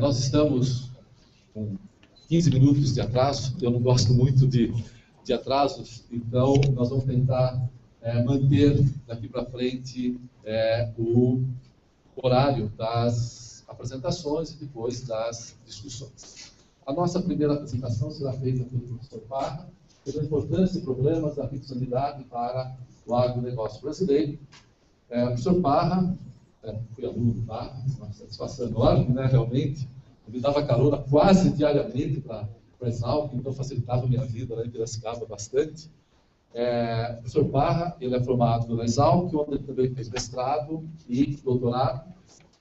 Nós estamos com 15 minutos de atraso, eu não gosto muito de atrasos, então nós vamos tentar manter daqui para frente o horário das apresentações e depois das discussões. A nossa primeira apresentação será feita pelo professor Parra, sobre a importância e problemas da fitossanidade para o agronegócio brasileiro. O professor Parra, fui aluno do Parra, uma satisfação enorme, né, realmente. Eu me dava carona quase diariamente para a Exalc, então facilitava a minha vida lá em Piracicaba bastante. O professor Parra, ele é formado na Exalc, onde ele também fez mestrado e doutorado,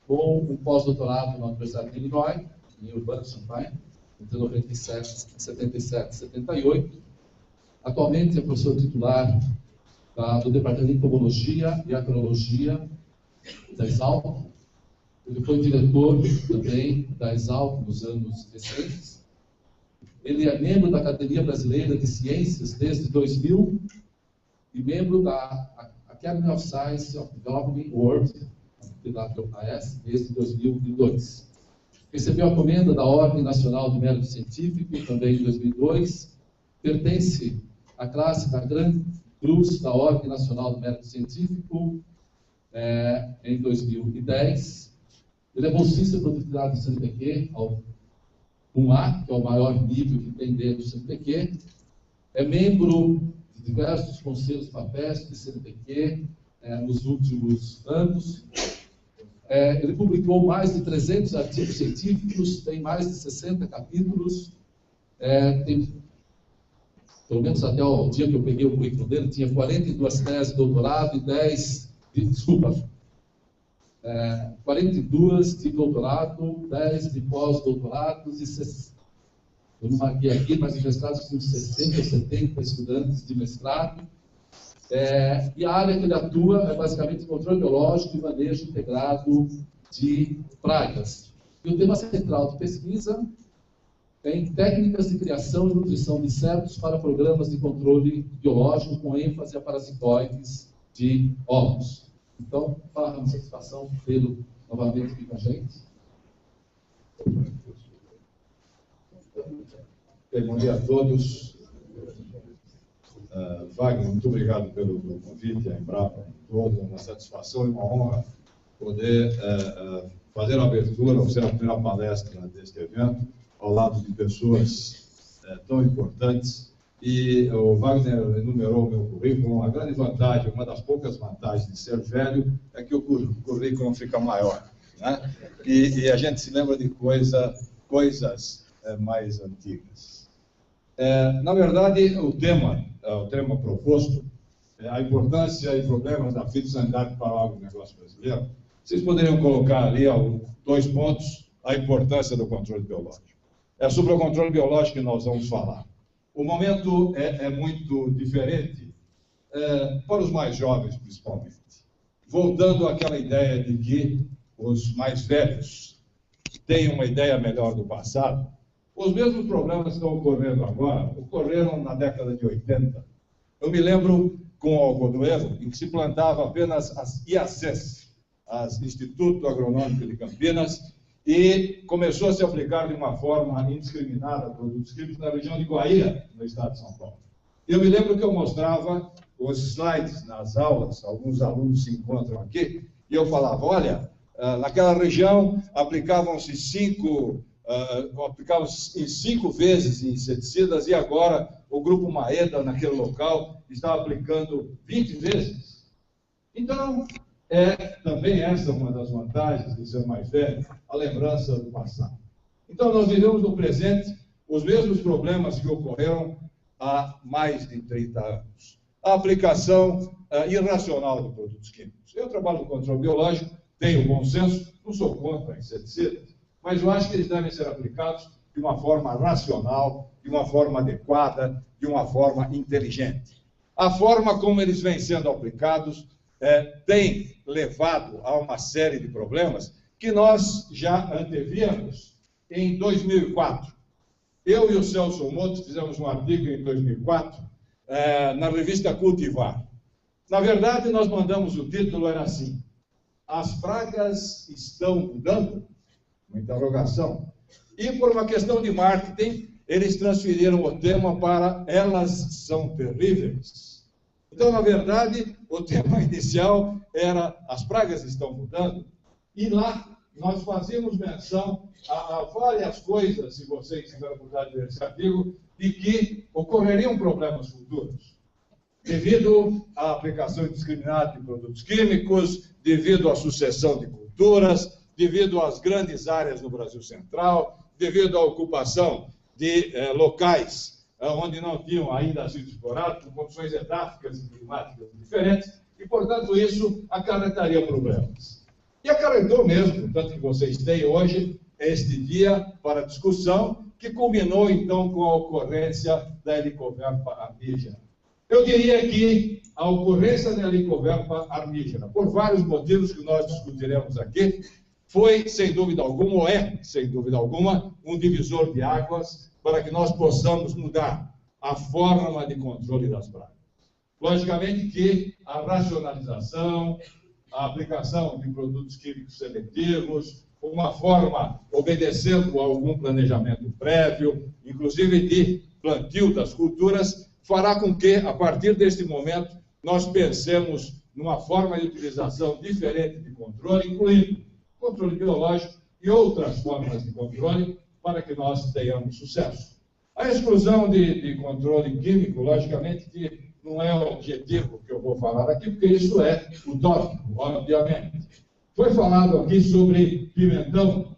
com um pós-doutorado na Universidade de Illinois, em Urbana-Champaign, entre 97 e 78. Atualmente é professor titular do Departamento de Pomologia e Agronomia da Exalc. Ele foi diretor também da Exalc nos anos recentes. Ele é membro da Academia Brasileira de Ciências desde 2000 e membro da Academy of Science of Developing World, AAS, desde 2002. Recebeu a comenda da Ordem Nacional do Mérito Científico, também em 2002. Pertence à classe da Grande Cruz da Ordem Nacional do Mérito Científico, em 2010. Ele é bolsista de produtividade do CNPq, ao 1A, que é o maior nível que tem dentro do CNPq. É membro de diversos conselhos papéis do CNPq nos últimos anos. Ele publicou mais de 300 artigos científicos, tem mais de 60 capítulos, tem, pelo menos até o dia que eu peguei o currículo dele, tinha 42 teses de doutorado e 42 de doutorado, 10 de pós-doutorados e eu não marquei aqui, mas os mestrados com 60 ou 70 estudantes de mestrado. E a área que ele atua é basicamente controle biológico e manejo integrado de pragas. E o tema central de pesquisa é em técnicas de criação e nutrição de insetos para programas de controle biológico com ênfase a parasitoides de ovos. Então, para a satisfação tê-lo novamente aqui com a gente. Bom dia a todos. Wagner, muito obrigado pelo convite, a Embrapa toda, uma satisfação e uma honra poder fazer a abertura, ser a primeira palestra deste evento, ao lado de pessoas tão importantes. E o Wagner enumerou o meu currículo. A grande vantagem, uma das poucas vantagens de ser velho, é que o currículo fica maior, né? E a gente se lembra de coisas mais antigas. Na verdade, o tema proposto é a importância e problemas da fitossanidade para o agronegócio brasileiro. Vocês poderiam colocar ali 2 pontos, a importância do controle biológico. É sobre o controle biológico que nós vamos falar. O momento é muito diferente para os mais jovens, principalmente. Voltando àquela ideia de que os mais velhos têm uma ideia melhor do passado, os mesmos problemas que estão ocorrendo agora, ocorreram na década de 80. Eu me lembro com o algodoeiro, em que se plantava apenas as IACs, as Instituto Agronômico de Campinas, e começou a se aplicar de uma forma indiscriminada a produtos químicos na região de Guaíra, no estado de São Paulo. Eu me lembro que eu mostrava os slides nas aulas, alguns alunos se encontram aqui, e eu falava, olha, naquela região aplicavam-se em 5 vezes inseticidas, e agora o grupo Maeda, naquele local, está aplicando 20 vezes. Então, também essa uma das vantagens de ser mais velho, a lembrança do passado. Então, nós vivemos no presente os mesmos problemas que ocorreram há mais de 30 anos. A aplicação irracional de produtos químicos. Eu trabalho no controle biológico, tenho bom senso, não sou contra inseticidas, mas eu acho que eles devem ser aplicados de uma forma racional, de uma forma adequada, de uma forma inteligente. A forma como eles vêm sendo aplicados tem levado a uma série de problemas que nós já antevíamos em 2004. Eu e o Celso Moto fizemos um artigo em 2004 na revista Cultivar. Na verdade, nós mandamos o título, era assim: as pragas estão mudando, uma interrogação. E por uma questão de marketing, eles transferiram o tema para Elas São Terríveis. Então, na verdade, o tema inicial era As Pragas Estão Mudando. E lá nós fazíamos menção a várias coisas, se vocês tiverem oportunidade de ler esse artigo, de que ocorreriam problemas futuros. Devido à aplicação indiscriminada de produtos químicos, devido à sucessão de culturas, devido às grandes áreas no Brasil Central, devido à ocupação de locais onde não tinham ainda sido explorados, com condições edáficas e climáticas diferentes, e, portanto, isso acarretaria problemas. E acarretou mesmo, tanto que vocês têm hoje este dia para discussão, que culminou, então, com a ocorrência da Helicoverpa armígera. Eu diria que a ocorrência da Helicoverpa armígera, por vários motivos que nós discutiremos aqui, foi, sem dúvida alguma, ou é, sem dúvida alguma, um divisor de águas para que nós possamos mudar a forma de controle das pragas. Logicamente que a racionalização, a aplicação de produtos químicos seletivos, uma forma obedecendo a algum planejamento prévio, inclusive de plantio das culturas, fará com que, a partir deste momento, nós pensemos numa forma de utilização diferente de controle, incluindo controle biológico e outras formas de controle, para que nós tenhamos sucesso. A exclusão de controle químico, logicamente, que não é o objetivo que eu vou falar aqui, porque isso é utópico, obviamente. Foi falado aqui sobre pimentão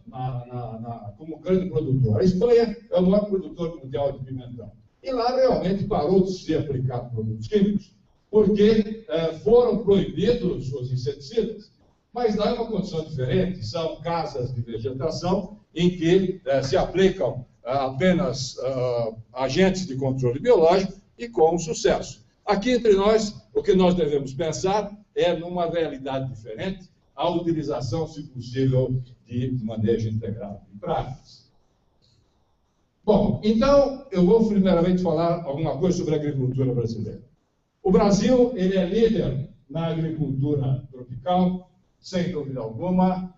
como grande produtor. A Espanha é o maior produtor mundial de pimentão. E lá realmente parou de se aplicar produtos químicos, porque foram proibidos os inseticidas. Mas lá é uma condição diferente, são casas de vegetação em que se aplicam apenas agentes de controle biológico e com sucesso. Aqui entre nós, o que nós devemos pensar é numa realidade diferente, a utilização, se possível, de manejo integrado de pragas. Bom, então eu vou primeiramente falar alguma coisa sobre a agricultura brasileira. O Brasil, ele é líder na agricultura tropical, sem dúvida alguma,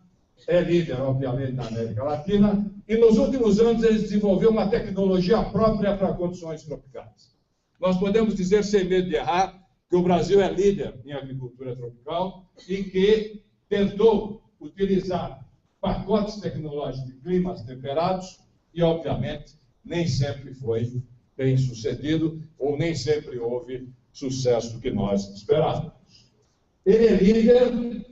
é líder, obviamente, na América Latina, e nos últimos anos ele desenvolveu uma tecnologia própria para condições tropicais. Nós podemos dizer, sem medo de errar, que o Brasil é líder em agricultura tropical e que tentou utilizar pacotes tecnológicos de climas temperados e, obviamente, nem sempre foi bem sucedido ou nem sempre houve sucesso que nós esperávamos. Ele é líder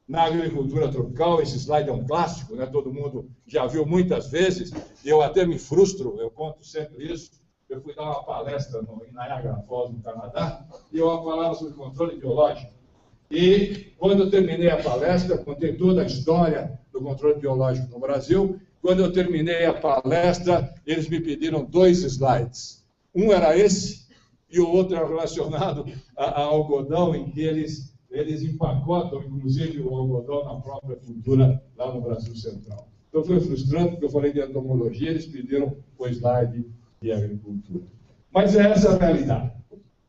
na agricultura tropical, esse slide é um clássico, né? Todo mundo já viu muitas vezes, e eu até me frustro, eu conto sempre isso. Eu fui dar uma palestra em Niagara Falls, no Canadá, e eu falava sobre controle biológico. E quando eu terminei a palestra, contei toda a história do controle biológico no Brasil. Quando eu terminei a palestra, eles me pediram 2 slides. Um era esse, e o outro era relacionado a algodão, em que eles empacotam, inclusive, o algodão na própria cultura lá no Brasil Central. Então foi frustrante, porque eu falei de entomologia, eles pediram o slide de agricultura. Mas é essa a realidade.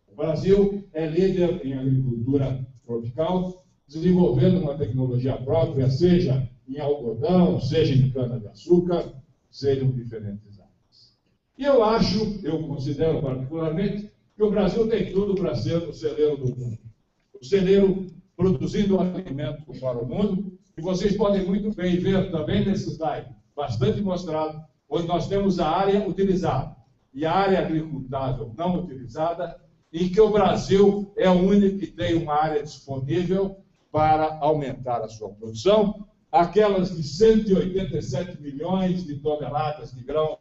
O Brasil é líder em agricultura tropical, desenvolvendo uma tecnologia própria, seja em algodão, seja em cana-de-açúcar, sejam diferentes áreas. E eu considero particularmente, que o Brasil tem tudo para ser o celeiro do mundo. O celeiro produzindo alimento para o mundo, e vocês podem muito bem ver também nesse slide, bastante mostrado, onde nós temos a área utilizada e a área agricultável não utilizada, em que o Brasil é o único que tem uma área disponível para aumentar a sua produção, aquelas de 187 milhões de toneladas de grãos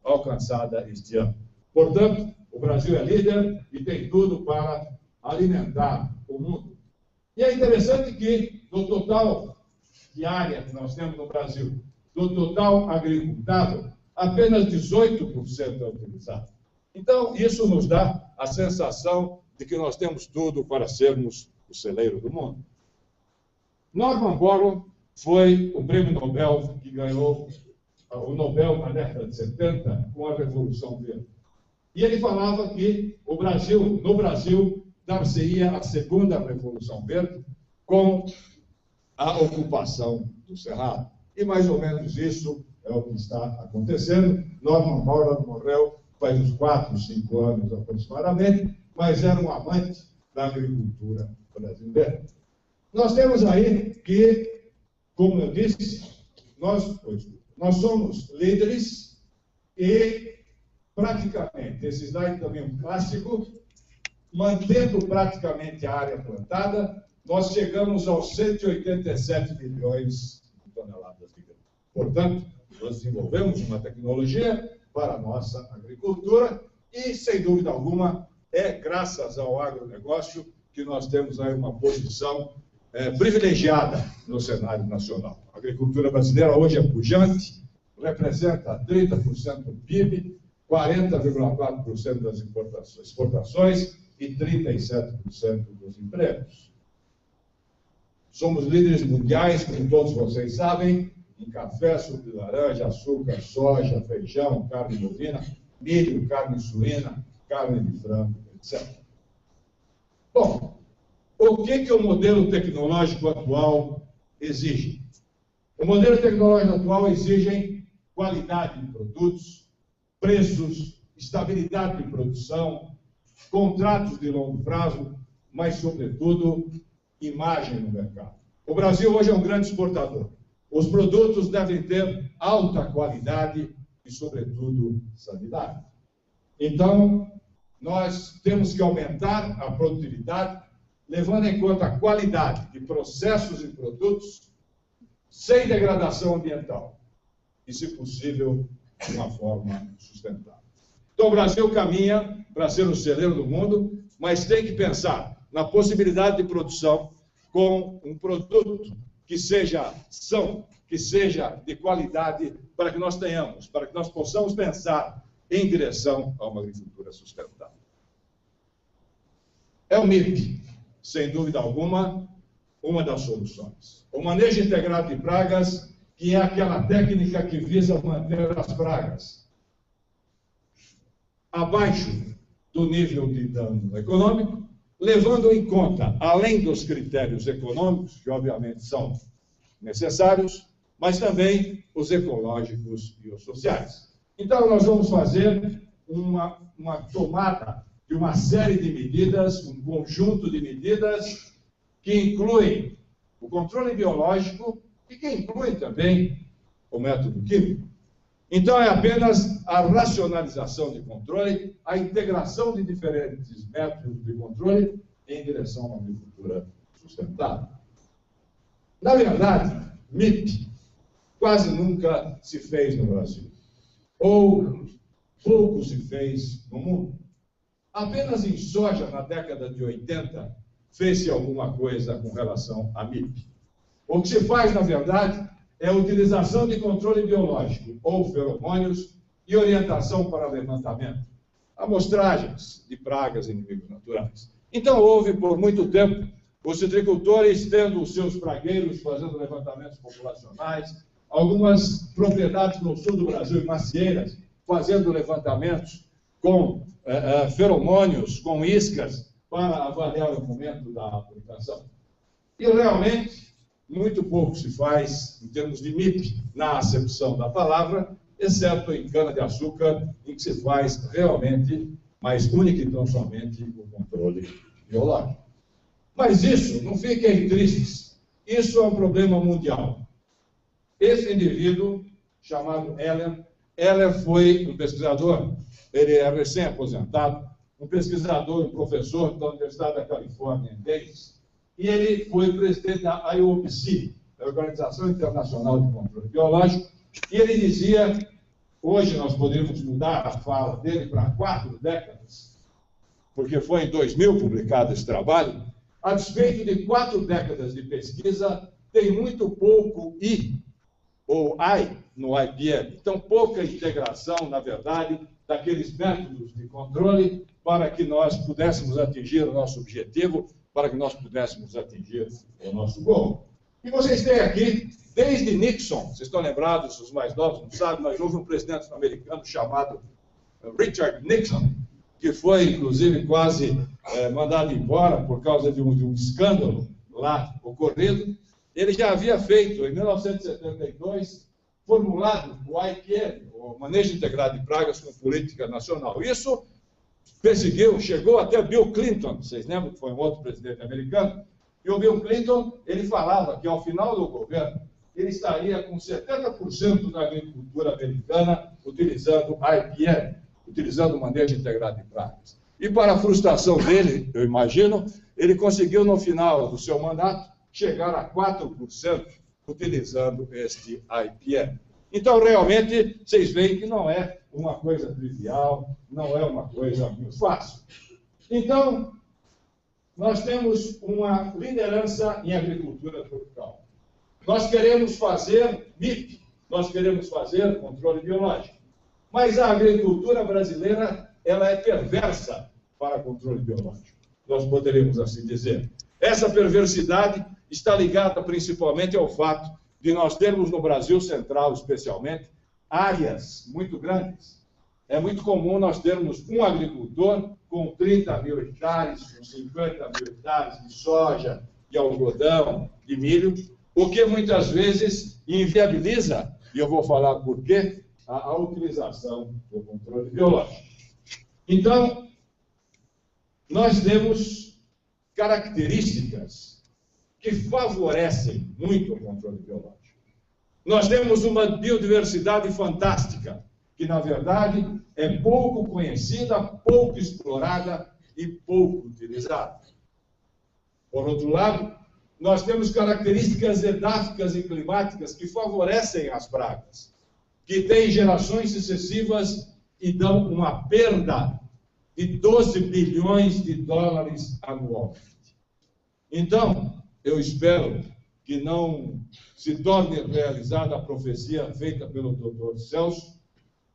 alcançada este ano. Portanto, o Brasil é líder e tem tudo para alimentar o mundo. E é interessante que, do total de área que nós temos no Brasil, do total agricultável, apenas 18% é utilizado. Então, isso nos dá a sensação de que nós temos tudo para sermos o celeiro do mundo. Norman Borlaug foi o prêmio Nobel que ganhou o Nobel na década de 70 com a Revolução Verde. E ele falava que no Brasil, dar-se-ia a segunda Revolução Verde com a ocupação do Cerrado. E mais ou menos isso é o que está acontecendo. Norman Borlaug morreu faz uns 4, 5 anos aproximadamente, mas era um amante da agricultura brasileira. Nós temos aí que, como eu disse, nós somos líderes e, praticamente, esse slide também é um clássico, mantendo praticamente a área plantada, nós chegamos aos 187 milhões de toneladas de grão. Portanto, nós desenvolvemos uma tecnologia para a nossa agricultura e, sem dúvida alguma, é graças ao agronegócio que nós temos aí uma posição privilegiada no cenário nacional. A agricultura brasileira hoje é pujante, representa 30% do PIB, 40,4% das exportações e 37% dos empregos. Somos líderes mundiais, como todos vocês sabem, em café, suco de laranja, açúcar, soja, feijão, carne bovina, milho, carne suína, carne de frango, etc. Bom, o que o modelo tecnológico atual exige? O modelo tecnológico atual exige qualidade de produtos, preços, estabilidade de produção, contratos de longo prazo, mas, sobretudo, imagem no mercado. O Brasil hoje é um grande exportador. Os produtos devem ter alta qualidade e, sobretudo, sanidade. Então, nós temos que aumentar a produtividade, levando em conta a qualidade de processos e produtos, sem degradação ambiental e, se possível, de uma forma sustentável. Então, o Brasil caminha para ser o celeiro do mundo, mas tem que pensar na possibilidade de produção com um produto que seja são, que seja de qualidade, para que nós tenhamos, para que nós possamos pensar em direção a uma agricultura sustentável. É o MIP, sem dúvida alguma, uma das soluções. O manejo integrado de pragas, que é aquela técnica que visa manter as pragas abaixo do nível de dano econômico, levando em conta, além dos critérios econômicos, que obviamente são necessários, mas também os ecológicos e os sociais. Então, nós vamos fazer uma tomada de uma série de medidas, um conjunto de medidas que incluem o controle biológico e que incluem também o método químico. Então, é apenas a racionalização de controle, a integração de diferentes métodos de controle em direção a uma agricultura sustentável. Na verdade, MIP quase nunca se fez no Brasil, ou pouco se fez no mundo. Apenas em soja, na década de 80, fez-se alguma coisa com relação a MIP. O que se faz, na verdade, é a utilização de controle biológico, ou feromônios, e orientação para levantamento, amostragens de pragas e inimigos naturais. Então, houve, por muito tempo, os citricultores tendo os seus pragueiros, fazendo levantamentos populacionais, algumas propriedades no sul do Brasil, macieiras, fazendo levantamentos com feromônios, com iscas, para avaliar o momento da aplicação. E, realmente, muito pouco se faz em termos de MIP, na acepção da palavra, exceto em cana-de-açúcar, em que se faz realmente, mas única e tão somente, o controle biológico. Mas isso, não fiquem tristes, isso é um problema mundial. Esse indivíduo, chamado Heller foi um pesquisador, ele é recém-aposentado, um pesquisador, um professor da Universidade da Califórnia, em Davis, e ele foi presidente da IOPC, da Organização Internacional de Controle Biológico, e ele dizia, hoje nós poderíamos mudar a fala dele para 4 décadas, porque foi em 2000 publicado esse trabalho, a despeito de 4 décadas de pesquisa, tem muito pouco I, ou I, no IPM. Então, pouca integração, na verdade, daqueles métodos de controle para que nós pudéssemos atingir o nosso objetivo, para que nós pudéssemos atingir o nosso gol. E vocês têm aqui, desde Nixon, vocês estão lembrados, os mais novos não sabem, mas houve um presidente americano chamado Richard Nixon, que foi, inclusive, quase mandado embora por causa de um escândalo lá ocorrido, ele já havia feito, em 1972, formulado o IPM, o Manejo Integrado de Pragas como Política Nacional. Isso perseguiu, chegou até Bill Clinton, vocês lembram que foi um outro presidente americano, e o Bill Clinton, ele falava que ao final do governo, ele estaria com 70% da agricultura americana utilizando IPM, utilizando o manejo integrado de pragas. E para a frustração dele, eu imagino, ele conseguiu no final do seu mandato chegar a 4% utilizando este IPM. Então, realmente, vocês veem que não é uma coisa trivial, não é uma coisa muito fácil. Então, nós temos uma liderança em agricultura tropical. Nós queremos fazer MIP, nós queremos fazer controle biológico. Mas a agricultura brasileira, ela é perversa para controle biológico. Nós poderíamos assim dizer. Essa perversidade está ligada principalmente ao fato de nós termos no Brasil Central, especialmente, áreas muito grandes. É muito comum nós termos um agricultor com 30 mil hectares, com 50 mil hectares de soja, de algodão, de milho, o que muitas vezes inviabiliza, e eu vou falar por quê, a utilização do controle biológico. Então, nós temos características que favorecem muito o controle biológico. Nós temos uma biodiversidade fantástica, que, na verdade, é pouco conhecida, pouco explorada e pouco utilizada. Por outro lado, nós temos características edáficas e climáticas que favorecem as pragas, que têm gerações sucessivas e dão uma perda de 12 bilhões de dólares anualmente. Então, eu espero que não se torne realizada a profecia feita pelo Dr. Celso,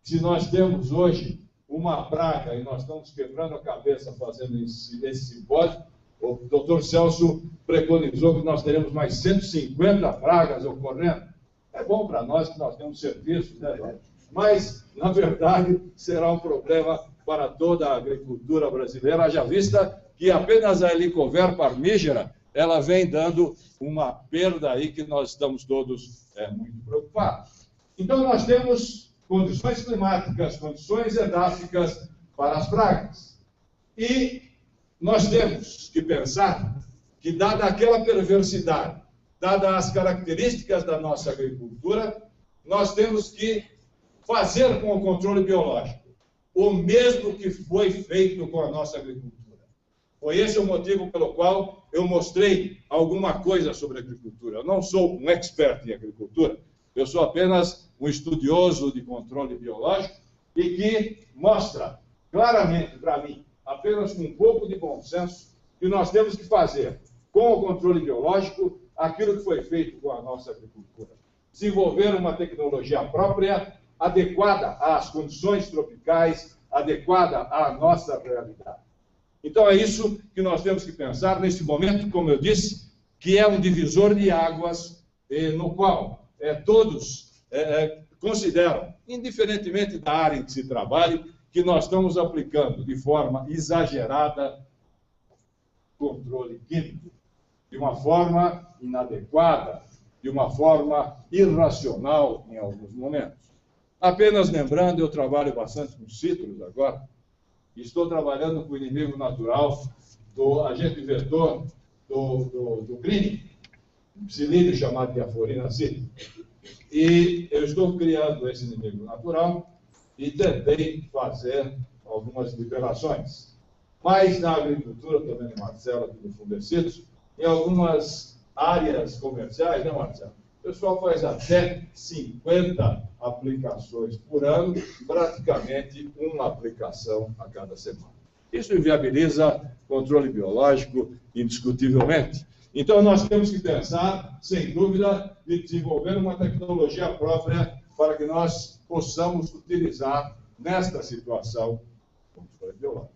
se nós temos hoje uma praga e nós estamos quebrando a cabeça fazendo esse simpósio, o Dr. Celso preconizou que nós teremos mais 150 pragas ocorrendo. É bom para nós que nós temos serviço, né? Mas, na verdade, será um problema para toda a agricultura brasileira, haja vista que apenas a Helicover parmígera, ela vem dando uma perda aí que nós estamos todos muito preocupados. Então, nós temos condições climáticas, condições edáficas para as pragas. E nós temos que pensar que, dada aquela perversidade, dadas as características da nossa agricultura, nós temos que fazer com o controle biológico o mesmo que foi feito com a nossa agricultura. Foi esse o motivo pelo qual eu mostrei alguma coisa sobre agricultura. Eu não sou um expert em agricultura, eu sou apenas um estudioso de controle biológico e que mostra claramente para mim, apenas com um pouco de bom senso, que nós temos que fazer com o controle biológico aquilo que foi feito com a nossa agricultura. Desenvolver uma tecnologia própria, adequada às condições tropicais, adequada à nossa realidade. Então é isso que nós temos que pensar nesse momento, como eu disse, que é um divisor de águas no qual todos consideram, indiferentemente da área em que se trabalhe, que nós estamos aplicando de forma exagerada controle químico, de uma forma inadequada, de uma forma irracional em alguns momentos. Apenas lembrando, eu trabalho bastante com cítricos agora, e estou trabalhando com o inimigo natural do agente vetor do crine, psilídeo chamado de aforina cítrica. E eu estou criando esse inimigo natural e tentei fazer algumas liberações. Mas na agricultura, também, Marcelo, aqui do Fundecidos, em algumas áreas comerciais, né, Marcelo? O pessoal faz até 50 aplicações por ano, praticamente uma aplicação a cada semana. Isso inviabiliza controle biológico, indiscutivelmente. Então, nós temos que pensar, sem dúvida, de desenvolver uma tecnologia própria para que nós possamos utilizar, nesta situação, o controle biológico.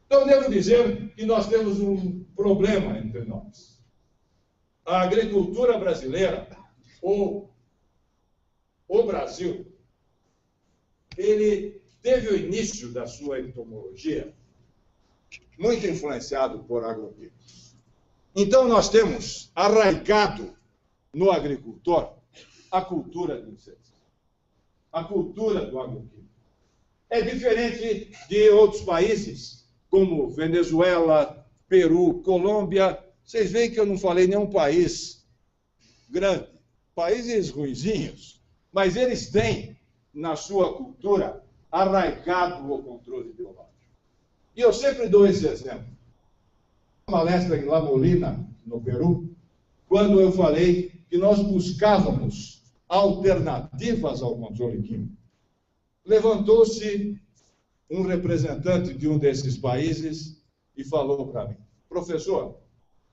Então, devo dizer que nós temos um problema entre nós. A agricultura brasileira, o Brasil, ele teve o início da sua entomologia muito influenciado por agroquímicos. Então, nós temos arraigado no agricultor a cultura do inseticida, a cultura do agroquímico. É diferente de outros países, como Venezuela, Peru, Colômbia. Vocês veem que eu não falei nenhum país grande, países ruinzinhos, mas eles têm na sua cultura arraigado o controle biológico. E eu sempre dou esse exemplo. Uma palestra em La Molina, no Peru, quando eu falei que nós buscávamos alternativas ao controle químico. Levantou-se um representante de um desses países e falou para mim: professor,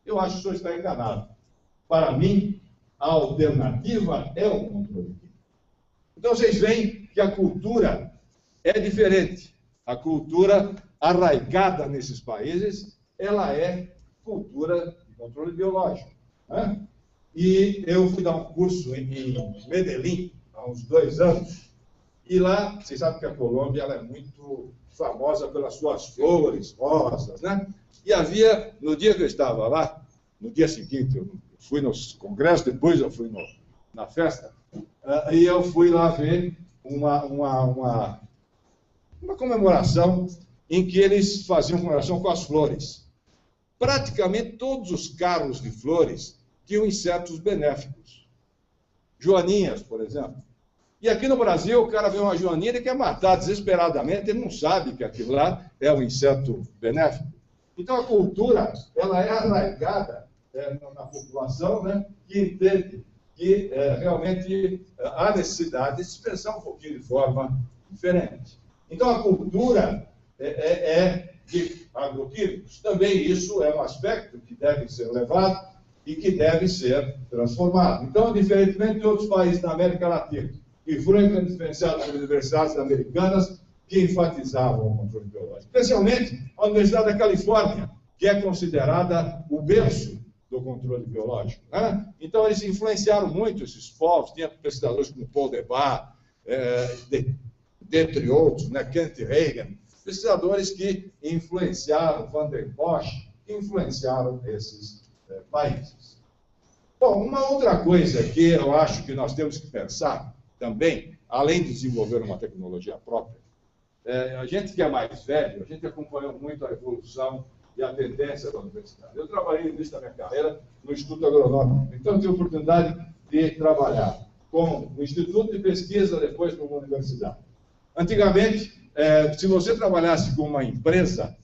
eu acho que o senhor está enganado. Para mim, a alternativa é o controle químico. Então, vocês veem que a cultura é diferente. A cultura arraigada nesses países, ela é cultura de controle biológico, né? E eu fui dar um curso em Medellín, há uns 2 anos, e lá, vocês sabem que a Colômbia ela é muito famosa pelas suas flores, rosas, né? E havia, no dia que eu estava lá, no dia seguinte, eu fui no congresso, depois eu fui na festa, e eu fui lá ver uma comemoração em que eles faziam comemoração com as flores. Praticamente todos os carros de flores tinham insetos benéficos. Joaninhas, por exemplo. E aqui no Brasil, o cara vê uma joaninha, ele quer matar desesperadamente, ele não sabe que aquilo lá é um inseto benéfico. Então, a cultura, ela é arraigada na população, né, que entende que realmente há necessidade de se pensar um pouquinho de forma diferente. Então, a cultura é de agroquímicos. Também isso é um aspecto que deve ser levado e que deve ser transformado. Então, diferentemente de outros países da América Latina, que foram influenciados por universidades americanas que enfatizavam o controle biológico. Especialmente a Universidade da Califórnia, que é considerada o berço do controle biológico, né? Então, eles influenciaram muito esses povos. Tinha pesquisadores como Paul Debye, dentre outros, né? Kent Reagan, pesquisadores que influenciaram Van der Bosch, que influenciaram esses países. Bom, uma outra coisa que eu acho que nós temos que pensar também, além de desenvolver uma tecnologia própria, a gente que é mais velho, a gente acompanhou muito a evolução e a tendência da universidade. Eu trabalhei no início da minha carreira no Instituto Agronômico, então eu tive a oportunidade de trabalhar com o Instituto de Pesquisa, depois numa universidade. Antigamente, se você trabalhasse com uma empresa,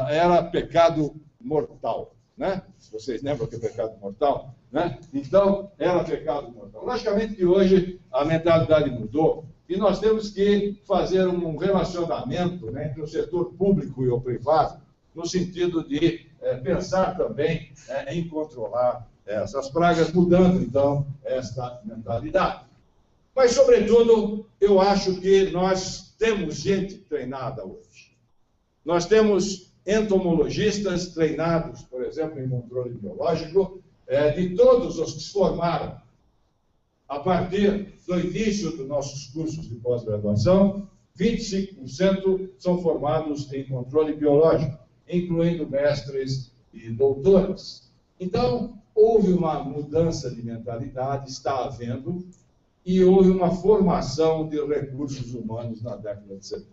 era pecado mortal, né? Vocês lembram que é pecado mortal? Né? Então, era pecado mortal. Logicamente que hoje a mentalidade mudou e nós temos que fazer um relacionamento, né, entre o setor público e o privado, no sentido de pensar também em controlar essas pragas, mudando, então, esta mentalidade. Mas, sobretudo, eu acho que nós temos gente treinada hoje. Nós temos entomologistas treinados, por exemplo, em controle biológico, de todos os que se formaram a partir do início dos nossos cursos de pós-graduação, 25% são formados em controle biológico, incluindo mestres e doutores. Então, houve uma mudança de mentalidade, está havendo, e houve uma formação de recursos humanos na década de 70.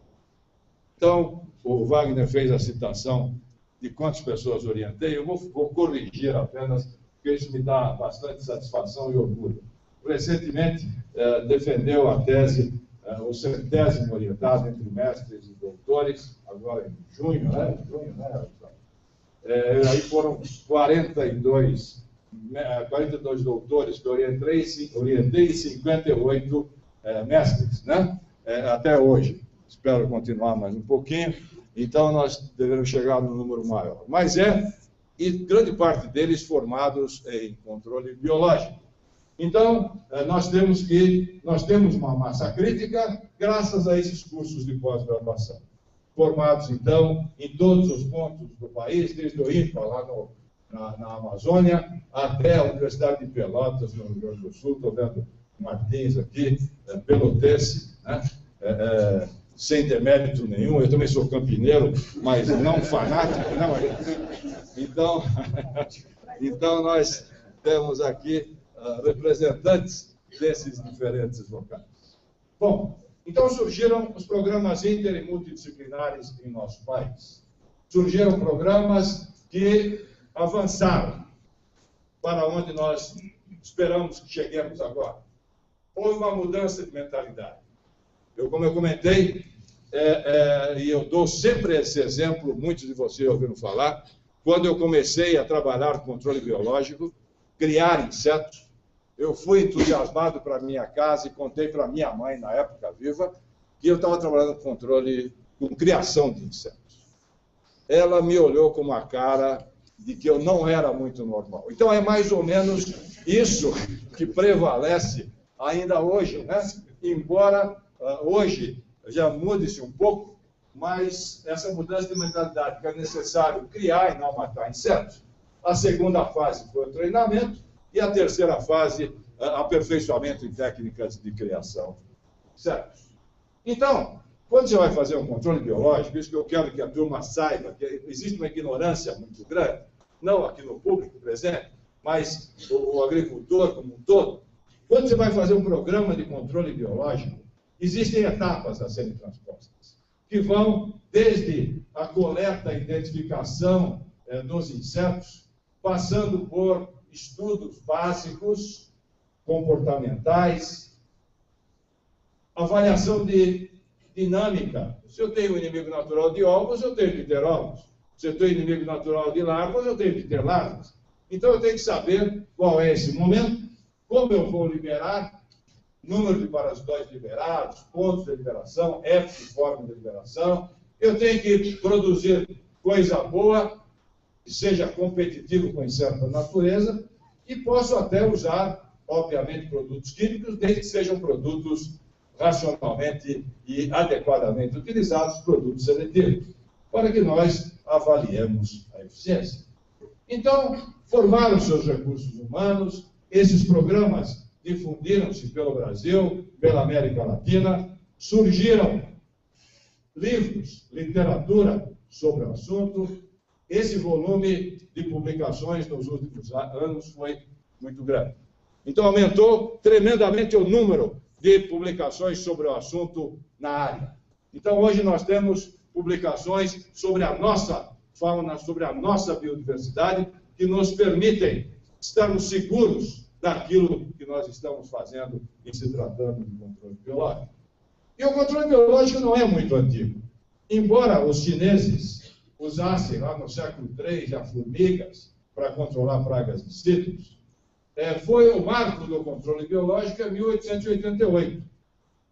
Então, o Wagner fez a citação de quantas pessoas orientei, eu vou corrigir apenas, porque isso me dá bastante satisfação e orgulho. Recentemente, defendeu a tese, o 70º orientado entre mestres e doutores, agora em junho, né? Aí foram 42 doutores que eu orientei e 58 mestres, né? Até hoje. Espero continuar mais um pouquinho. Então, nós devemos chegar no número maior. Mas e grande parte deles formados em controle biológico. Então, nós temos uma massa crítica graças a esses cursos de pós-graduação. Formados, então, em todos os pontos do país, desde o INPA, lá na Amazônia, até a Universidade de Pelotas, no Rio Grande do Sul. Estou vendo Martins aqui, pelotense, né? Sem demérito nenhum, eu também sou campineiro, mas não fanático, não. Então nós temos aqui representantes desses diferentes locais. Bom, então surgiram os programas inter e multidisciplinares em nosso país. Surgiram programas que avançaram para onde nós esperamos que cheguemos agora. Houve uma mudança de mentalidade. Como eu comentei, e eu dou sempre esse exemplo, muitos de vocês ouviram falar, quando eu comecei a trabalhar com controle biológico, criar insetos, eu fui entusiasmado para minha casa e contei para minha mãe, na época viva, que eu estava trabalhando com criação de insetos. Ela me olhou com uma cara de que eu não era muito normal. Então, é mais ou menos isso que prevalece ainda hoje, né? Embora hoje já mude-se um pouco, mas essa mudança de mentalidade, que é necessário criar e não matar insetos. A segunda fase foi o treinamento e a terceira fase, aperfeiçoamento em técnicas de criação de insetos. Então, quando você vai fazer um controle biológico, isso que eu quero que a turma saiba, que existe uma ignorância muito grande, não aqui no público presente, mas o agricultor como um todo. Quando você vai fazer um programa de controle biológico, existem etapas a serem transpostas, que vão desde a coleta e identificação dos insetos, passando por estudos básicos, comportamentais, avaliação de dinâmica. Se eu tenho um inimigo natural de ovos, eu tenho que ter ovos. Se eu tenho inimigo natural de larvas, eu tenho que ter larvas. Então, eu tenho que saber qual é esse momento, como eu vou liberar, número de parasitões liberados, pontos de liberação, época e forma de liberação. Eu tenho que produzir coisa boa, que seja competitivo com insetos da natureza, e posso até usar, obviamente, produtos químicos, desde que sejam produtos racionalmente e adequadamente utilizados, produtos seletivos, para que nós avaliemos a eficiência. Então, formaram seus recursos humanos, esses programas difundiram-se pelo Brasil, pela América Latina, surgiram livros, literatura sobre o assunto. Esse volume de publicações nos últimos anos foi muito grande. Então, aumentou tremendamente o número de publicações sobre o assunto na área. Então, hoje nós temos publicações sobre a nossa fauna, sobre a nossa biodiversidade, que nos permitem estarmos seguros daquilo que nós estamos fazendo em se tratando de controle biológico. E o controle biológico não é muito antigo. Embora os chineses usassem lá no século III já formigas para controlar pragas de cítricos, foi o marco do controle biológico em 1888,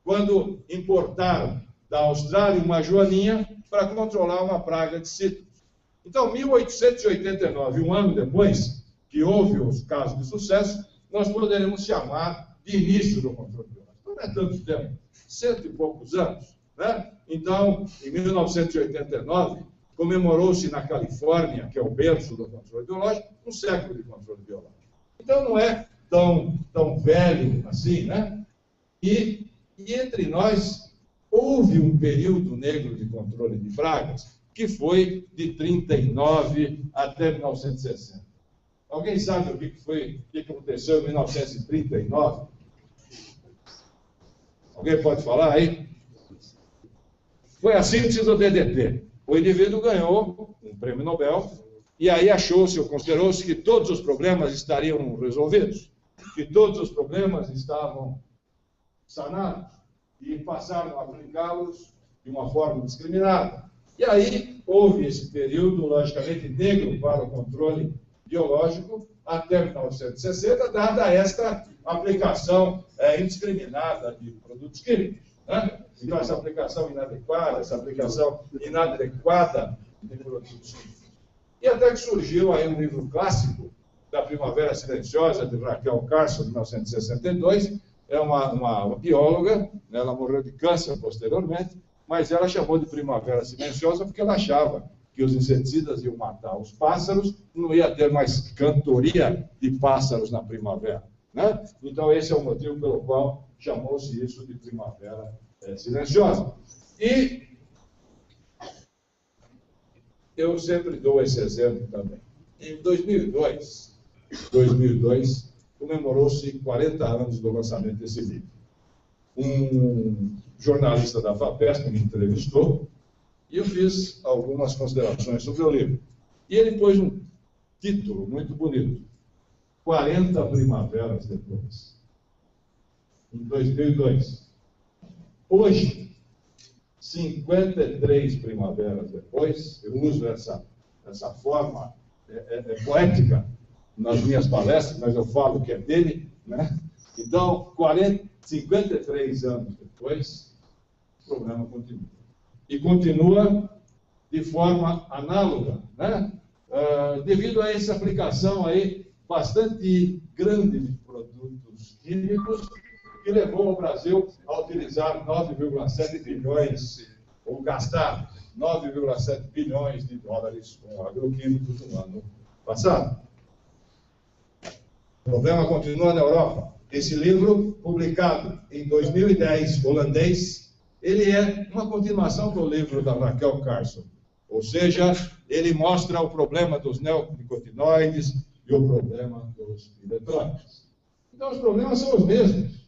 quando importaram da Austrália uma joaninha para controlar uma praga de cítricos. Então, 1889, um ano depois que houve os casos de sucesso, nós poderemos chamar de início do controle biológico. Não é tanto tempo, 100 e poucos anos, né? Então, em 1989, comemorou-se na Califórnia, que é o berço do controle biológico, um século de controle biológico. Então, não é tão velho assim, né? E entre nós, houve um período negro de controle de pragas, que foi de 39 até 1960. Alguém sabe o que aconteceu em 1939? Alguém pode falar aí? Foi a síntese do DDT. O indivíduo ganhou um prêmio Nobel, e aí achou-se ou considerou-se que todos os problemas estariam resolvidos, que todos os problemas estavam sanados, e passaram a aplicá-los de uma forma discriminada. E aí houve esse período, logicamente, negro para o controle biológico, até 1960, dada esta aplicação indiscriminada de produtos químicos, né? Então, essa aplicação inadequada, de produtos químicos. E até que surgiu aí um livro clássico, da Primavera Silenciosa, de Raquel Carson, de 1962, é uma bióloga, ela morreu de câncer posteriormente, mas ela chamou de Primavera Silenciosa porque ela achava que os inseticidas iam matar os pássaros, não ia ter mais cantoria de pássaros na primavera, né? Então, esse é o motivo pelo qual chamou-se isso de Primavera Silenciosa. E eu sempre dou esse exemplo também. Em 2002, comemorou-se 40 anos do lançamento desse livro. Um jornalista da FAPESP me entrevistou e eu fiz algumas considerações sobre o livro. E ele pôs um título muito bonito: 40 primaveras depois. Em 2002. Hoje, 53 primaveras depois, eu uso essa forma poética nas minhas palestras, mas eu falo que é dele, né? Então, 53 anos depois, o programa continua. E continua de forma análoga, né? Devido a essa aplicação aí bastante grande de produtos químicos, que levou o Brasil a utilizar 9,7 bilhões, ou gastar 9,7 bilhões de dólares com agroquímicos no ano passado. O problema continua na Europa. Esse livro, publicado em 2010, holandês, ele é uma continuação do livro da Raquel Carson. Ou seja, ele mostra o problema dos neonicotinoides e o problema dos eletrônicos. Então, os problemas são os mesmos.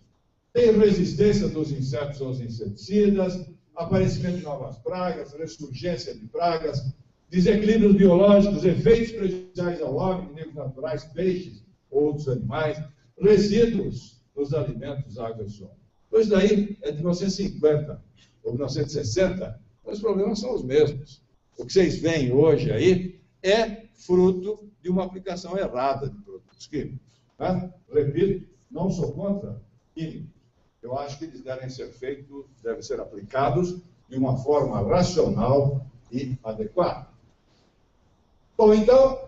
Tem resistência dos insetos aos inseticidas, aparecimento de novas pragas, ressurgência de pragas, desequilíbrios biológicos, efeitos prejudiciais ao homem, inimigos naturais, peixes ou outros animais, resíduos nos alimentos, água e solo. Pois daí é de 1950 ou 1960, os problemas são os mesmos. O que vocês veem hoje aí é fruto de uma aplicação errada de produtos químicos. Né? Repito, não sou contra químicos. Eu acho que eles devem ser aplicados de uma forma racional e adequada. Bom, então,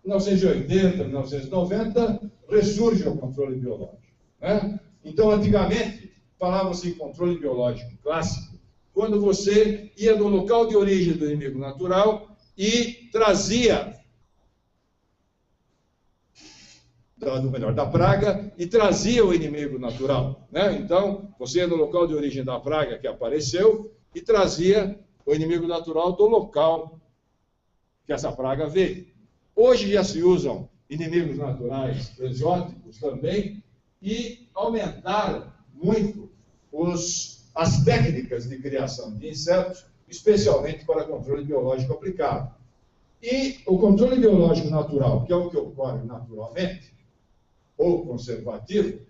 1980, 1990, ressurge o controle biológico. Né? Então, antigamente, falava-se em controle biológico clássico, quando você ia no local de origem do inimigo natural e trazia, da praga, e trazia o inimigo natural. Né? Então, você ia no local de origem da praga que apareceu e trazia o inimigo natural do local que essa praga veio. Hoje já se usam inimigos naturais exóticos também e aumentaram muito as técnicas de criação de insetos, especialmente para controle biológico aplicado. E o controle biológico natural, que é o que ocorre naturalmente, ou conservativo,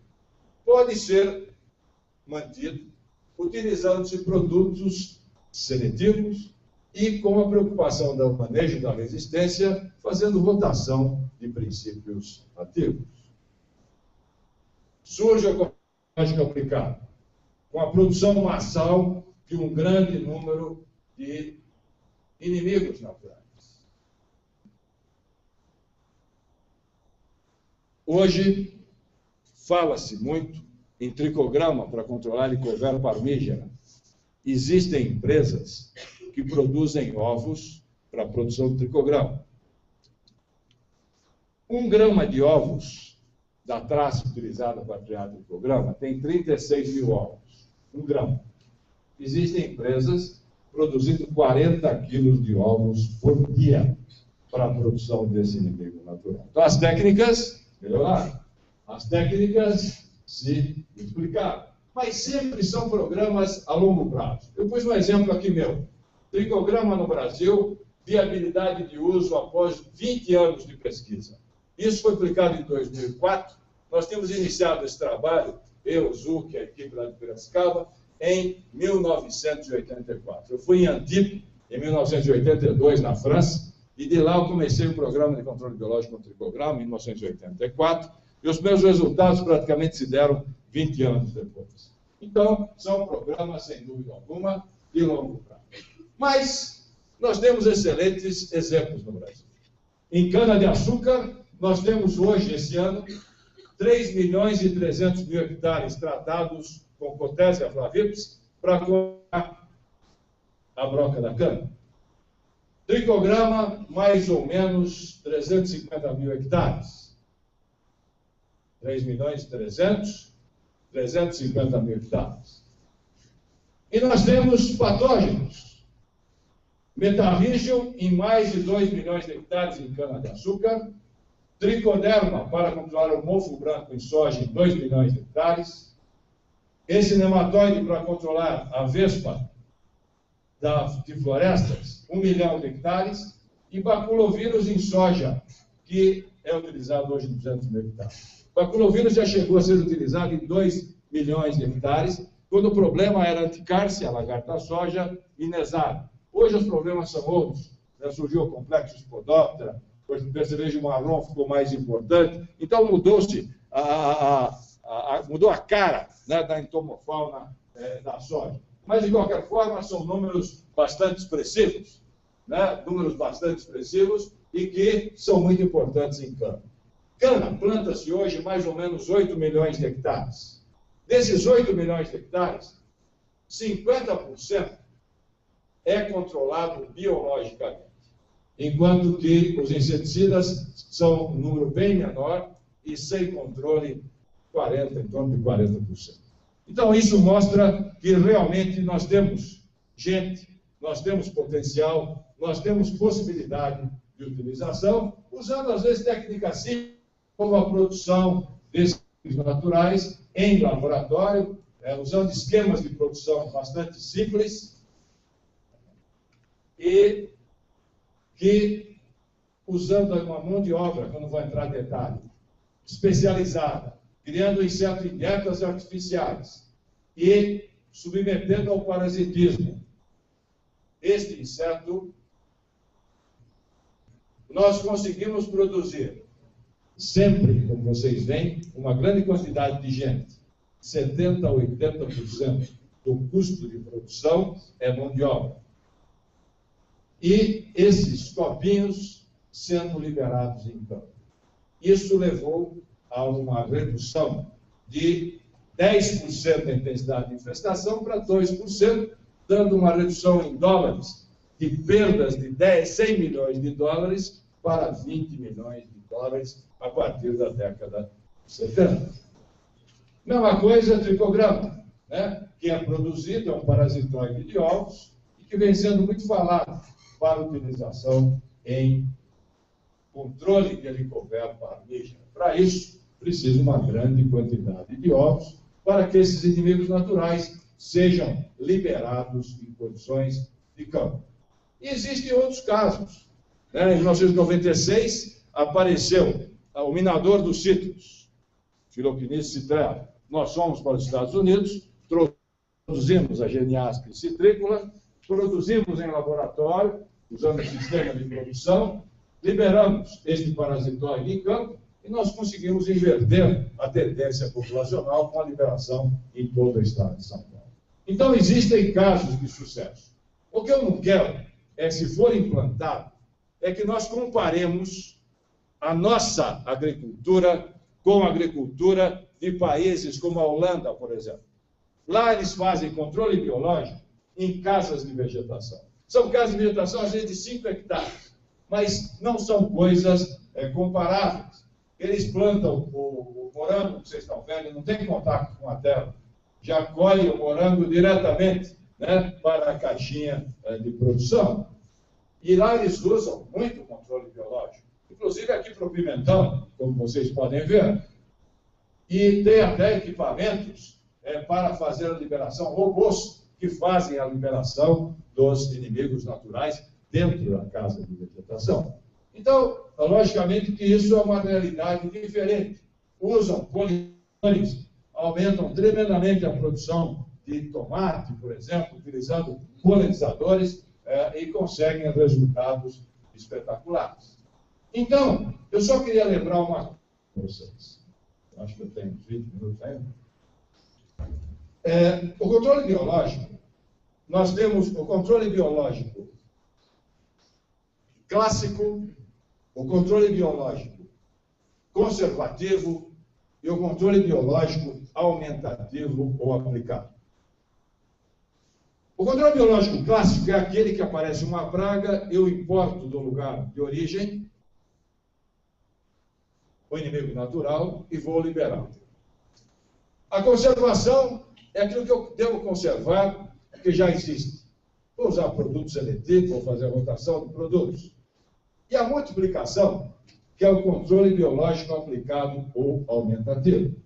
pode ser mantido utilizando-se produtos seletivos e com a preocupação do manejo da resistência, fazendo rotação de princípios ativos. Surge o controle biológico aplicado, com a produção massal de um grande número de inimigos naturais. Hoje, fala-se muito em tricograma para controlar Helicobacter parmígera. Existem empresas que produzem ovos para a produção de tricograma. 1 grama de ovos da traça utilizada para criar tricograma tem 36 mil ovos. 1 grama. Existem empresas produzindo 40 quilos de ovos por dia para a produção desse inimigo natural. Então, as técnicas melhoraram. As técnicas se explicaram. Mas sempre são programas a longo prazo. Eu pus um exemplo aqui meu. Tricograma no Brasil, viabilidade de uso após 20 anos de pesquisa. Isso foi aplicado em 2004. Nós tínhamos iniciado esse trabalho, eu, o Zuc, a equipe lá de Piracicaba, em 1984. Eu fui em Antibes, em 1982, na França, e de lá eu comecei o programa de controle biológico com tricograma, em 1984, e os meus resultados praticamente se deram 20 anos depois. Então, são programas, sem dúvida alguma, de longo prazo. Mas nós temos excelentes exemplos no Brasil. Em cana-de-açúcar, nós temos hoje, esse ano, 3 milhões e 300 mil hectares tratados com Cotésia flavips para cortar a broca da cana. Tricograma, mais ou menos 350 mil hectares. 3 milhões e 350 mil hectares. E nós temos patógenos. Metarrígio em mais de 2 milhões de hectares em cana-de-açúcar tricoderma para controlar o mofo branco em soja em 2 milhões de hectares, esse nematóide para controlar a vespa de florestas, 1 milhão de hectares, e baculovírus em soja, que é utilizado hoje em 200 mil hectares. Baculovírus já chegou a ser utilizado em 2 milhões de hectares, quando o problema era anticárcia, a lagarta soja, e nesar. Hoje os problemas são outros. Já surgiu o complexo Spodoptera, o percevejo marrom ficou mais importante. Então mudou-se, mudou a cara, né, da entomofauna da soja. Mas, de qualquer forma, são números bastante expressivos, né? Números bastante expressivos e que são muito importantes em cana. Cana planta-se hoje mais ou menos 8 milhões de hectares. Desses 8 milhões de hectares, 50% é controlado biologicamente, enquanto que os inseticidas são um número bem menor e sem controle em torno de 40%. Então, isso mostra que realmente nós temos gente, nós temos potencial, nós temos possibilidade de utilização, usando às vezes técnicas simples, como a produção desses naturais em laboratório, usando esquemas de produção bastante simples e que, usando uma mão de obra, que eu não vou entrar em detalhe, especializada, criando insetos em dietas artificiais e submetendo ao parasitismo este inseto, nós conseguimos produzir sempre, como vocês veem, uma grande quantidade de gente. 70% a 80% do custo de produção é mão de obra. E esses copinhos sendo liberados em campo. Isso levou a uma redução de 10% da intensidade de infestação para 2%, dando uma redução em dólares de perdas de 100 milhões de dólares para 20 milhões de dólares a partir da década de 70. Mesma coisa, tricograma, né? Que é produzido, é um parasitóide de ovos, e que vem sendo muito falado para utilização em controle de Helicobacter parmígera. Para isso, precisa uma grande quantidade de ovos para que esses inimigos naturais sejam liberados em condições de campo. E existem outros casos. Em 1996, apareceu o minador dos cítricos, Philoctenis citrella. Nós fomos para os Estados Unidos, produzimos a Geniaspe citrícola, produzimos em laboratório, usando o sistema de produção, liberamos este parasitóide em campo e nós conseguimos inverter a tendência populacional com a liberação em todo o estado de São Paulo. Então, existem casos de sucesso. O que eu não quero é, se for implantado, é que nós comparemos a nossa agricultura com a agricultura de países como a Holanda, por exemplo. Lá eles fazem controle biológico em casas de vegetação. São casas de vegetação, às vezes, de 5 hectares, mas não são coisas comparáveis. Eles plantam o morango, que vocês estão vendo, não tem contato com a terra, já colhe o morango diretamente, né, para a caixinha de produção. E lá eles usam muito controle biológico, inclusive aqui para o pimentão, como vocês podem ver. E tem até equipamentos para fazer a liberação, robôs que fazem a liberação dos inimigos naturais dentro da casa de vegetação. Então, logicamente que isso é uma realidade diferente. Usam polinizadores, aumentam tremendamente a produção de tomate, por exemplo, utilizando polinizadores e conseguem resultados espetaculares. Então, eu só queria lembrar uma coisa para vocês. Acho que eu tenho 20 minutos ainda. O controle biológico, nós temos o controle biológico clássico, o controle biológico conservativo e o controle biológico aumentativo ou aplicado. O controle biológico clássico é aquele que aparece uma praga, eu importo do lugar de origem o inimigo natural e vou liberar. A conservação é aquilo que eu devo conservar, que já existe. Vou usar produtos seletivos, vou fazer a rotação de produtos. E a multiplicação que é o controle biológico aplicado ou aumentativo,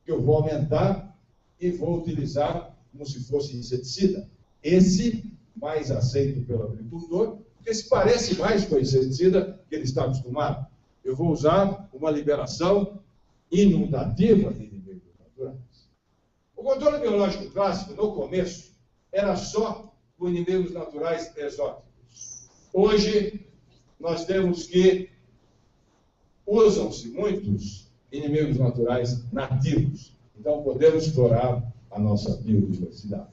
que eu vou aumentar e vou utilizar como se fosse inseticida. Esse mais aceito pelo agricultor, porque se parece mais com o inseticida que ele está acostumado. Eu vou usar uma liberação inundativa de inimigos naturais. O controle biológico clássico, no começo, era só com inimigos naturais exóticos. Hoje, nós temos que usam-se muitos inimigos naturais nativos. Então, podemos explorar a nossa biodiversidade.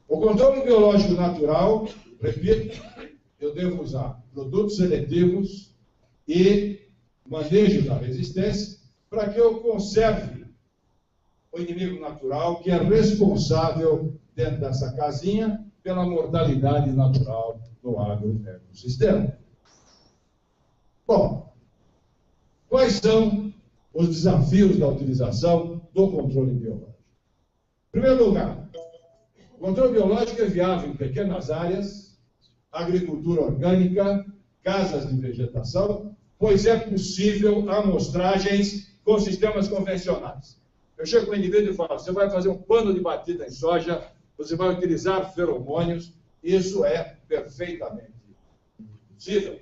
O controle biológico natural, repito, eu devo usar produtos seletivos e manejo da resistência para que eu conserve o inimigo natural que é responsável dentro dessa casinha pela mortalidade natural do agroecossistema. Bom, quais são os desafios da utilização do controle biológico? Em primeiro lugar, o controle biológico é viável em pequenas áreas, agricultura orgânica, casas de vegetação, pois é possível amostragens com sistemas convencionais. Eu chego com o indivíduo e falo, você vai fazer um pano de batida em soja, você vai utilizar feromônios, isso é perfeitamente possível,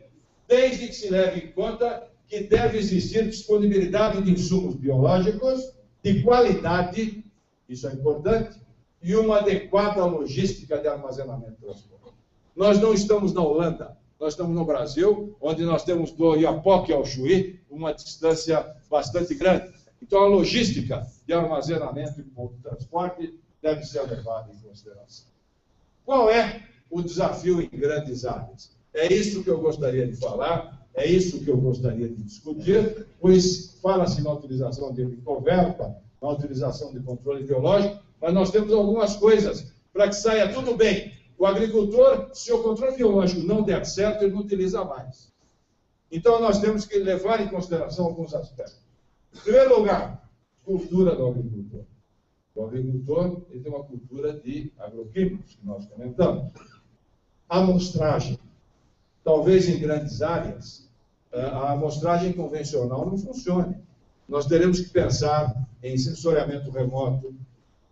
desde que se leve em conta que deve existir disponibilidade de insumos biológicos de qualidade, isso é importante, e uma adequada logística de armazenamento e transporte. Nós não estamos na Holanda, nós estamos no Brasil, onde nós temos do Oiapoque ao Chuí uma distância bastante grande. Então, a logística de armazenamento e transporte deve ser levada em consideração. Qual é o desafio em grandes áreas? É isso que eu gostaria de falar, é isso que eu gostaria de discutir, pois fala-se na utilização de coverta, na utilização de controle biológico, mas nós temos algumas coisas para que saia tudo bem. O agricultor, se o controle biológico não der certo, ele não utiliza mais. Então, nós temos que levar em consideração alguns aspectos. Em primeiro lugar, cultura do agricultor. O agricultor ele tem uma cultura de agroquímicos, que nós comentamos. Amostragem. Talvez em grandes áreas, a amostragem convencional não funcione. Nós teremos que pensar em sensoriamento remoto,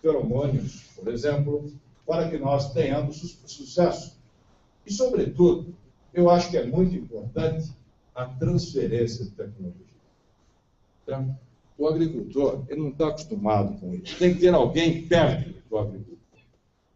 feromônios, por exemplo, para que nós tenhamos sucesso. E, sobretudo, eu acho que é muito importante a transferência de tecnologia. Então, o agricultor ele não está acostumado com isso. Tem que ter alguém perto do agricultor.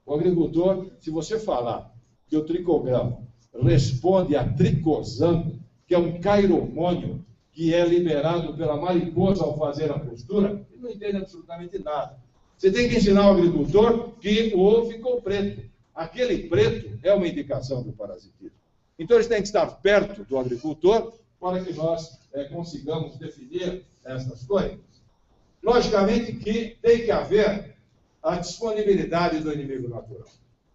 O agricultor, se você falar que o tricograma responde a tricosano, que é um cairomônio que é liberado pela mariposa ao fazer a postura, ele não entende absolutamente nada. Você tem que ensinar ao agricultor que o ovo ficou preto. Aquele preto é uma indicação do parasitismo. Então, eles têm que estar perto do agricultor para que nós consigamos definir essas coisas. Logicamente que tem que haver a disponibilidade do inimigo natural.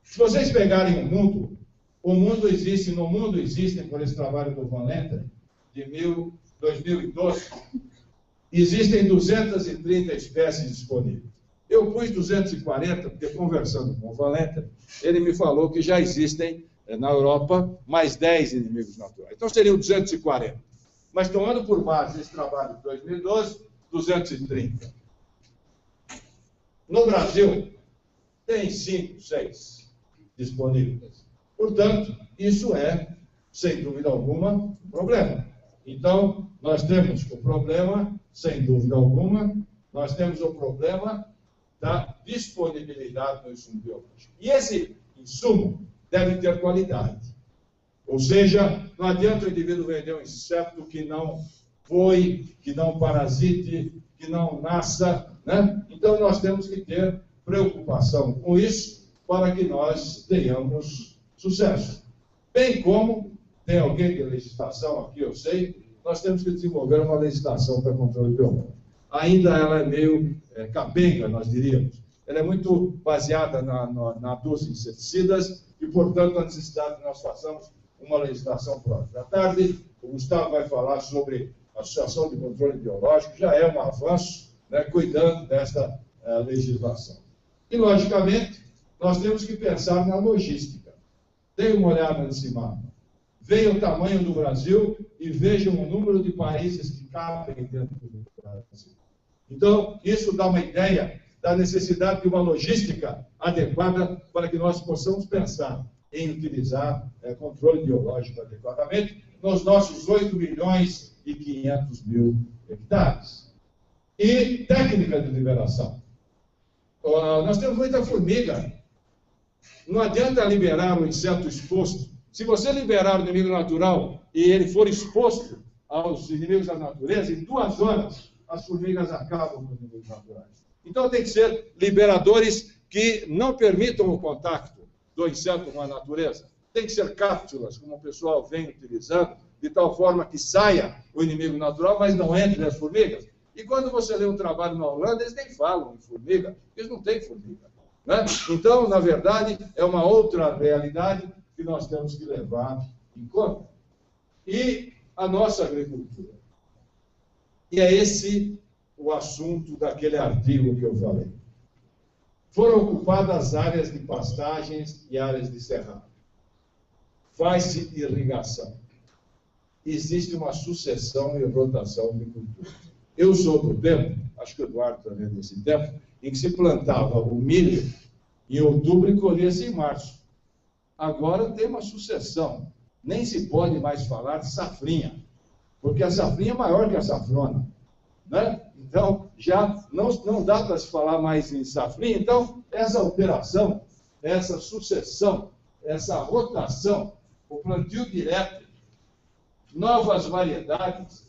Se vocês pegarem o mundo existe, no mundo existem, por esse trabalho do Van Lenteren, de 2012, existem 230 espécies disponíveis. Eu pus 240, porque conversando com o Van Lenteren, ele me falou que já existem na Europa mais 10 inimigos naturais. Então seriam 240. Mas tomando por base esse trabalho de 2012, 230. No Brasil, tem 5, 6 disponíveis. Portanto, isso é, sem dúvida alguma, um problema. Então, nós temos o problema, sem dúvida alguma, nós temos o problema da disponibilidade do insumo biológico. E esse insumo deve ter qualidade. Ou seja, não adianta o indivíduo vender um inseto que não voe, que não parasite, que não nasça, né? Então, nós temos que ter preocupação com isso para que nós tenhamos sucesso. Bem como, tem alguém de legislação aqui, eu sei, nós temos que desenvolver uma legislação para controle biológico. Ainda ela é meio capenga, nós diríamos. Ela é muito baseada na dos inseticidas e, portanto, a necessidade de nós façamos uma legislação própria. À tarde, o Gustavo vai falar sobre a Associação de Controle Biológico, já é um avanço, né, cuidando desta legislação. E, logicamente, nós temos que pensar na logística. Dê uma olhada nesse mapa. Veja o tamanho do Brasil e vejam o número de países que cabem dentro do Brasil. Então, isso dá uma ideia da necessidade de uma logística adequada para que nós possamos pensar em utilizar controle biológico adequadamente nos nossos 8.500.000 hectares. E técnica de liberação. Nós temos muita formiga. Não adianta liberar o inseto exposto. Se você liberar o inimigo natural e ele for exposto aos inimigos da natureza, em 2 horas as formigas acabam com os inimigos naturais. Então tem que ser liberadores que não permitam o contato do inseto com a natureza. Tem que ser cápsulas, como o pessoal vem utilizando, de tal forma que saia o inimigo natural, mas não entre as formigas. E quando você lê um trabalho na Holanda, eles nem falam em formiga, eles não têm formiga. Né? Então, na verdade, é uma outra realidade que nós temos que levar em conta. E a nossa agricultura. E é esse o assunto daquele artigo que eu falei. Foram ocupadas áreas de pastagens e áreas de cerrado. Faz-se irrigação. Existe uma sucessão e rotação de cultura. Eu sou do tempo, acho que o Eduardo também é desse tempo, em que se plantava o milho em outubro e colhia-se em março. Agora tem uma sucessão. Nem se pode mais falar de safrinha, porque a safrinha é maior que a safrona. Né? Então, já não dá para se falar mais em safrinha. Então, essa alteração, essa sucessão, essa rotação, o plantio direto, novas variedades,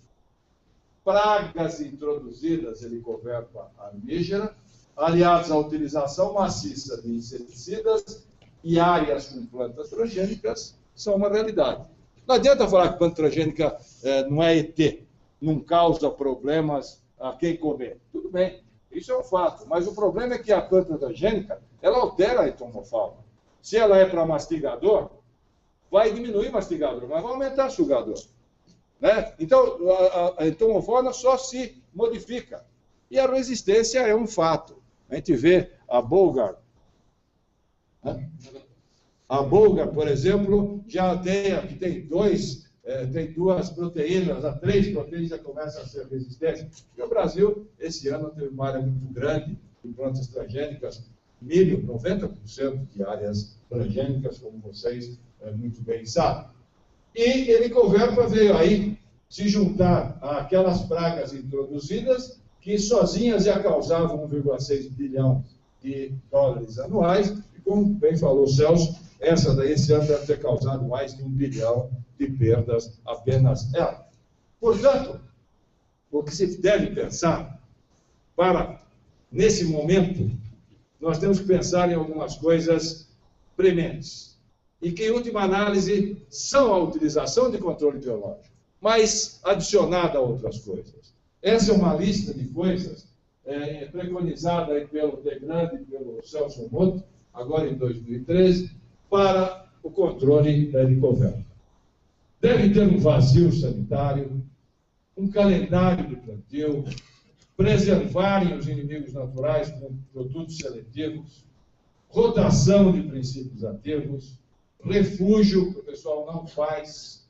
pragas introduzidas, Helicoverpa armígera, aliados à utilização maciça de inseticidas e áreas com plantas transgênicas, são uma realidade. Não adianta falar que planta transgênica não é ET, não causa problemas a quem comer. Tudo bem, isso é um fato. Mas o problema é que a planta transgênica, ela altera a entomofauna. Se ela é para mastigador, vai diminuir o mastigador, mas vai aumentar o sugador. Né? Então, a entomofauna só se modifica. E a resistência é um fato. A gente vê a Bolgar. Né? A Bolgar, por exemplo, já tem 2 proteínas, a 3 proteínas já começam a ser resistentes. E o Brasil, esse ano, teve uma área muito grande de plantas transgênicas, milho, 90% de áreas transgênicas, como vocês muito bem sabem. E Helicoverpa veio aí se juntar àquelas pragas introduzidas que sozinhas já causavam 1,6 bilhão de dólares anuais, e como bem falou o Celso, essa daí esse ano deve ter causado mais de 1 bilhão de perdas apenas ela. Portanto, o que se deve pensar para, nesse momento, nós temos que pensar em algumas coisas prementes, e que, em última análise, são a utilização de controle biológico, mas adicionada a outras coisas. Essa é uma lista de coisas preconizada aí pelo Degrande e pelo Celso Moto, agora em 2013, para o controle da Helicoverpa. Deve ter um vazio sanitário, um calendário de plantio, preservarem os inimigos naturais com produtos seletivos, rotação de princípios ativos, refúgio, que o pessoal não faz,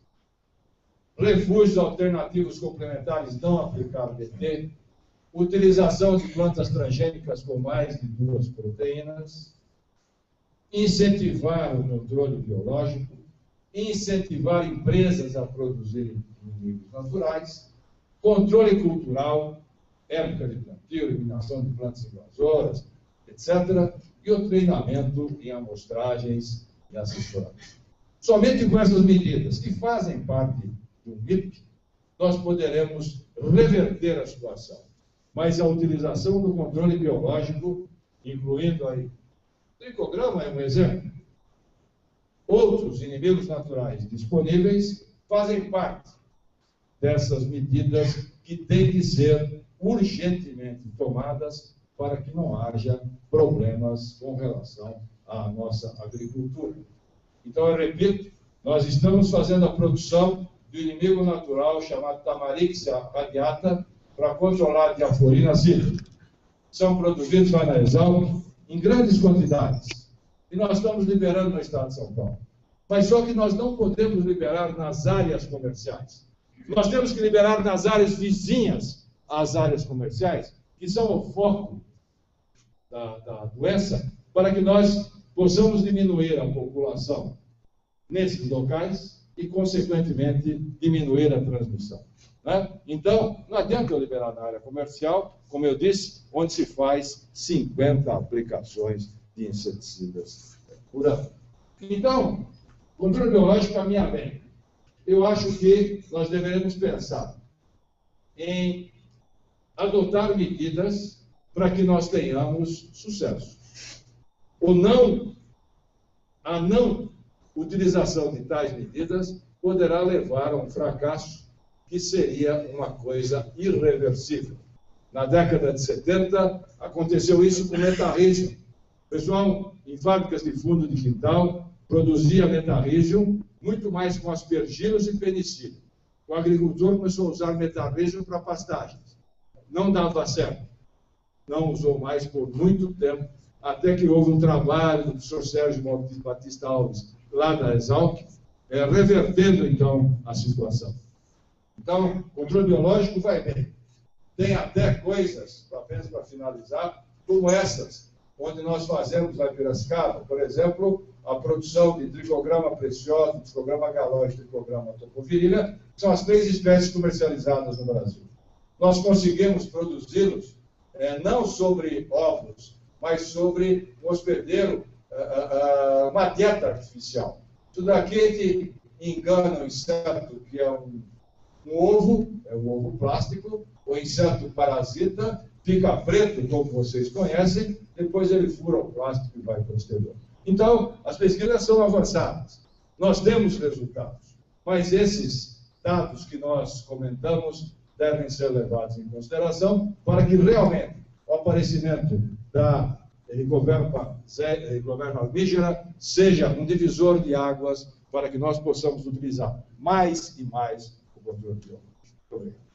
refúgios alternativos complementares não aplicar BT, utilização de plantas transgênicas com mais de 2 proteínas, incentivar o controle biológico, incentivar empresas a produzirem inimigos naturais, controle cultural, época de plantio, eliminação de plantas invasoras, etc., e o treinamento em amostragens e assessoramento. Somente com essas medidas, que fazem parte do MIP, nós poderemos reverter a situação. Mas a utilização do controle biológico, incluindo aí, o tricograma é um exemplo, outros inimigos naturais disponíveis, fazem parte dessas medidas que têm que ser urgentemente tomadas para que não haja problemas com relação à nossa agricultura. Então, eu repito, nós estamos fazendo a produção do inimigo natural chamado Tamarixia radiata para controlar a diaforina zília. São produzidos lá na Exalc em grandes quantidades. E nós estamos liberando no estado de São Paulo. Mas só que nós não podemos liberar nas áreas comerciais. Nós temos que liberar nas áreas vizinhas às áreas comerciais, que são o foco da doença, para que nós possamos diminuir a população nesses locais e, consequentemente, diminuir a transmissão. Né? Então, não adianta eu liberar na área comercial, como eu disse, onde se faz 50 aplicações de inseticidas por ano. Então, controle biológico caminha bem. Eu acho que nós deveremos pensar em adotar medidas para que nós tenhamos sucesso. A não utilização de tais medidas poderá levar a um fracasso que seria uma coisa irreversível. Na década de 70, aconteceu isso com metarrígio. O pessoal, em fábricas de fundo de quintal, produzia metarrígio muito mais com aspergilos e penicillium. O agricultor começou a usar metarrígio para pastagens. Não dava certo. Não usou mais por muito tempo, até que houve um trabalho do professor Sérgio Batista Alves, lá da Exalc, revertendo, então, a situação. Então, o controle biológico vai bem. Tem até coisas, apenas para finalizar, como essas, onde nós fazemos na Piracicaba, por exemplo, a produção de tricograma precioso, tricograma galóide, tricograma tocovirilha, que são as 3 espécies comercializadas no Brasil. Nós conseguimos produzi-los não sobre ovos, mas sobre um hospedeiro, uma dieta artificial. Isso daqui que engana o inseto, que é um ovo, é um ovo plástico, o inseto parasita, fica preto, como vocês conhecem, depois ele fura o plástico e vai para o exterior. Então, as pesquisas são avançadas. Nós temos resultados, mas esses dados que nós comentamos devem ser levados em consideração para que realmente o aparecimento da Helicoverpa albígera seja um divisor de águas para que nós possamos utilizar mais e mais o controle biológico. Muito obrigado.